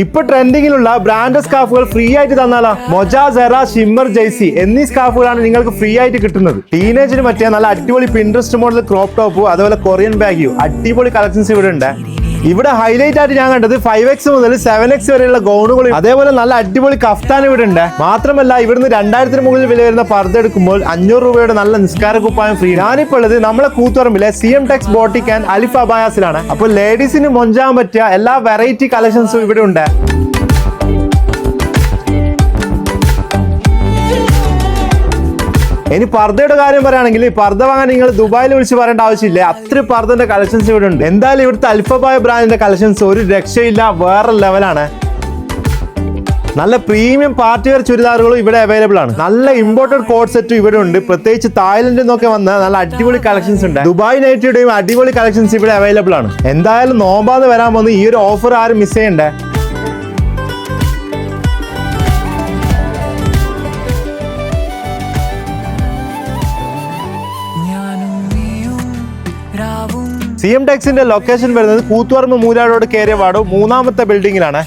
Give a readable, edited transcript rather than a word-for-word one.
ഇപ്പൊ ട്രെൻഡിങ്ങിലുള്ള brand സ്കാർഫുകൾ free ആയിട്ട് തന്നാലാ. മൊജ, Cera, shimmer, Jaicy എന്നീ സ്കാർഫുകളാണ് നിങ്ങൾക്ക് ഫ്രീ ആയിട്ട് കിട്ടുന്നത്. ടീനേജിന് പറ്റിയ നല്ല അടിപൊളി പിൻട്രസ്റ്റ് മോഡൽ ക്രോപ്പ് ടോപ്പ്, അതുപോലെ കൊറിയൻ ബാഗിയും അടിപൊളി കളക്ഷൻസ് ഇവിടെ ഉണ്ട്. ഇവിടെ ഹൈലൈറ്റ് ആയിട്ട് ഞാൻ കണ്ടത് 5X മുതൽ 7X വരെയുള്ള ഗൗണുകളും അതേപോലെ നല്ല അടിപൊളി കഫ്താൻ ഇവിടെ ഉണ്ട്. മാത്രമല്ല ഇവിടുന്ന് 2000 മുകളിൽ വില വരുന്ന പർദ്ദ എടുക്കുമ്പോൾ 500 രൂപയുടെ നല്ല നിസ്കാര കുപ്പായം ഫ്രീ. ഞാനിപ്പോൾ ഉള്ളത് നമ്മളെ കൂത്തുപറമ്പിലെ CM Tex ബോട്ടിക് ആൻഡ് അലിഫ് അബായാസിലാണ്. അപ്പോൾ ലേഡീസിന് മൊഞ്ചാൻ പറ്റിയ എല്ലാ വെറൈറ്റി കളക്ഷൻസും ഇവിടെ ഉണ്ട്. ഇനി പർദ്ദയുടെ കാര്യം പറയുകയാണെങ്കിൽ പർദ്ദ വാങ്ങാൻ നിങ്ങൾ ദുബായിൽ വിളിച്ച് പറയേണ്ട ആവശ്യമില്ല. അത്ര പർദ്ദന്റെ കളക്ഷൻസ് ഇവിടെ ഉണ്ട്. എന്തായാലും ഇവിടുത്തെ അൽഫബായ ബ്രാൻഡിന്റെ കളക്ഷൻസ് ഒരു രക്ഷയില്ല, വേറെ ലെവലാണ്. നല്ല പ്രീമിയം പാർട്ടി വെയർ ചുരിദാറുകളും ഇവിടെ അവൈലബിൾ ആണ്. നല്ല ഇമ്പോർട്ടഡ് കോഡ് സെറ്റും ഇവിടെ ഉണ്ട്. പ്രത്യേകിച്ച് തായ്ലൻഡിൽ നിന്നൊക്കെ വന്ന നല്ല അടിപൊളി കളക്ഷൻസ് ഉണ്ട്. ദുബായ് നൈറ്റിയുടെയും അടിപൊളി കളക്ഷൻസ് ഇവിടെ അവൈലബിൾ ആണ്. എന്തായാലും നോമ്പാന്ന് വരാൻ പോകുന്ന ഈ ഒരു ഓഫർ ആരും മിസ് ചെയ്യണ്ടേ. CM Texന്റെ ലൊക്കേഷൻ വരുന്നത് കൂത്തുപറമ്പ് മൂലാടോട് കയറിയ വാർഡ് 3ാമത്തെ ബിൽഡിംഗിലാണ്.